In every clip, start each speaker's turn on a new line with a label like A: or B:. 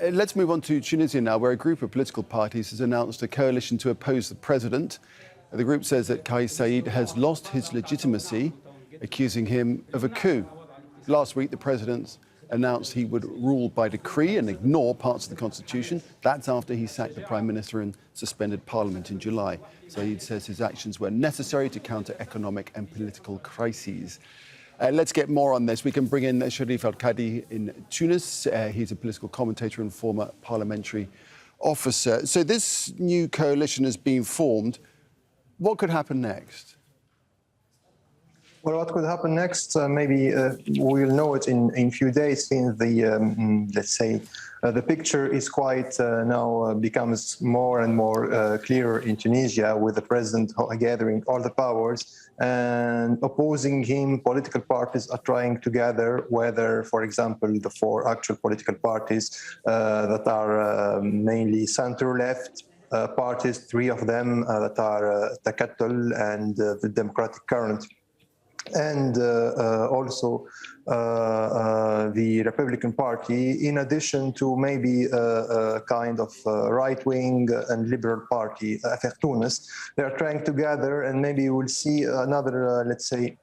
A: Let's move on to Tunisia now, where a group of political parties has announced a coalition to oppose the president. The group says that Kais Saied has lost his legitimacy, accusing him of a coup. Last week, the president announced he would rule by decree and ignore parts of the constitution. That's after he sacked the Prime Minister and suspended Parliament in July. Saied says his actions were necessary to counter economic and political crises. Let's get more on this. We can bring in Cherif el-Kadhi in Tunis. He's a political commentator and former parliamentary officer. So this new coalition has been formed. What could happen next?
B: Well, what could happen next? Maybe we'll know it in a few days, since the, let's say, the picture is quite now becomes more and more clearer in Tunisia, with the president gathering all the powers and opposing him. Political parties are trying to gather, whether, for example, the four actual political parties that are mainly center-left parties, three of them that are Takatul and the Democratic Current, and also the Republican Party, in addition to maybe a kind of right-wing and liberal party, Tunis. They are trying to gather, and maybe we'll see another, let's say,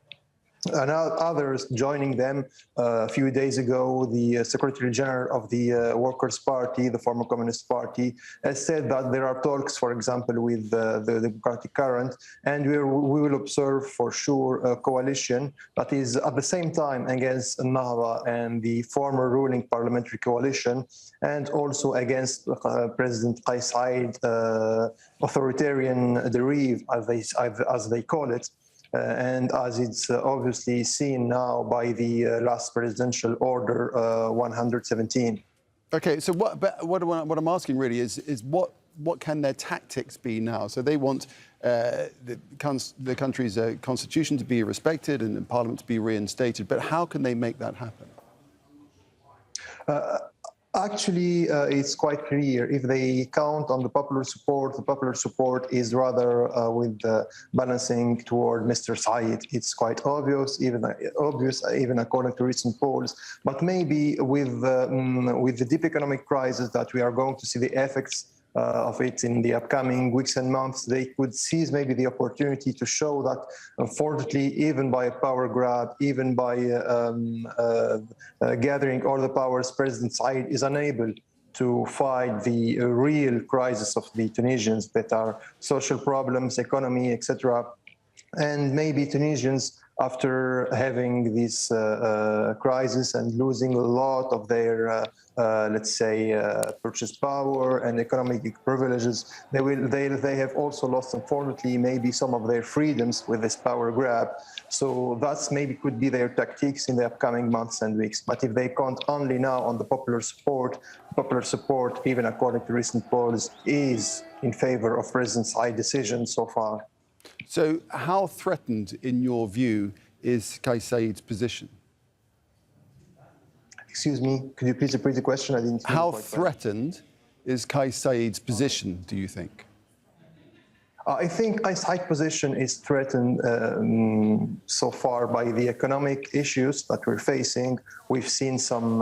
B: and others joining them. A few days ago, the Secretary General of the Workers' Party, the former Communist Party, has said that there are talks, for example, with the Democratic Current, and we will observe for sure a coalition that is at the same time against Nahda and the former ruling parliamentary coalition, and also against President Kais Saied authoritarian derive, as they call it. And as it's obviously seen now by the last presidential order 117.
A: Okay, so what I'm asking really is what can their tactics be now? So they want the country's constitution to be respected and the parliament to be reinstated, but how can they make that happen?
B: Actually, it's quite clear. If they count on the popular support is rather with balancing toward Mr. Saied. It's quite obvious, even according to recent polls. But maybe with the deep economic crisis that we are going to see the effects of it in the upcoming weeks and months, they could seize maybe the opportunity to show that, unfortunately, even by a power grab, even by gathering all the powers, President Saied is unable to fight the real crisis of the Tunisians, that are social problems, economy, etc. And maybe Tunisians, after having this crisis and losing a lot of their, let's say, purchase power and economic privileges, they have also lost, unfortunately, maybe some of their freedoms with this power grab. So that's maybe could be their tactics in the upcoming months and weeks. But if they count only now on the popular support, even according to recent polls, is in favor of President Said's decision so far.
A: So how threatened, in your view, is Kais Saied's position?
B: Excuse me, could you please repeat the question? I didn't hear.
A: How threatened is Kais Saied's position, do you think?
B: I think Kais Saied's position is threatened so far by the economic issues that we're facing. We've seen some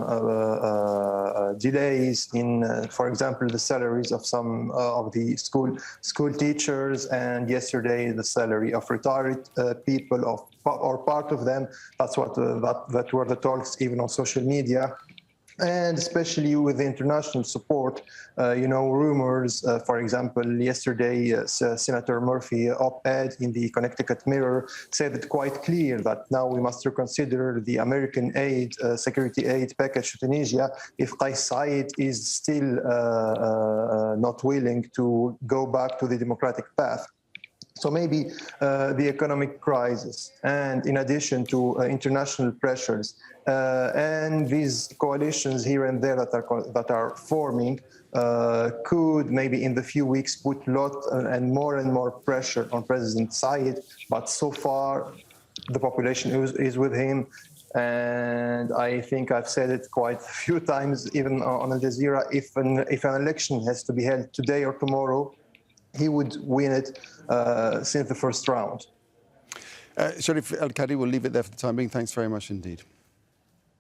B: delays in, for example, the salaries of some of the school teachers, and yesterday the salary of retired people, or part of them. That's what that were the talks even on social media. And especially with the international support, rumors, for example, yesterday, Senator Murphy op-ed in the Connecticut Mirror said it quite clear that now we must reconsider the American aid, security aid package to Tunisia if Kais Saied is still not willing to go back to the democratic path. So maybe the economic crisis, and in addition to international pressures, and these coalitions here and there that are forming, could maybe in the few weeks put and more pressure on President Saied. But so far, the population is with him. And I think I've said it quite a few times, even on Al Jazeera, if an election has to be held today or tomorrow, he would win it since the first round.
A: Cherif el-Kadhi, we'll leave it there for the time being. Thanks very much indeed.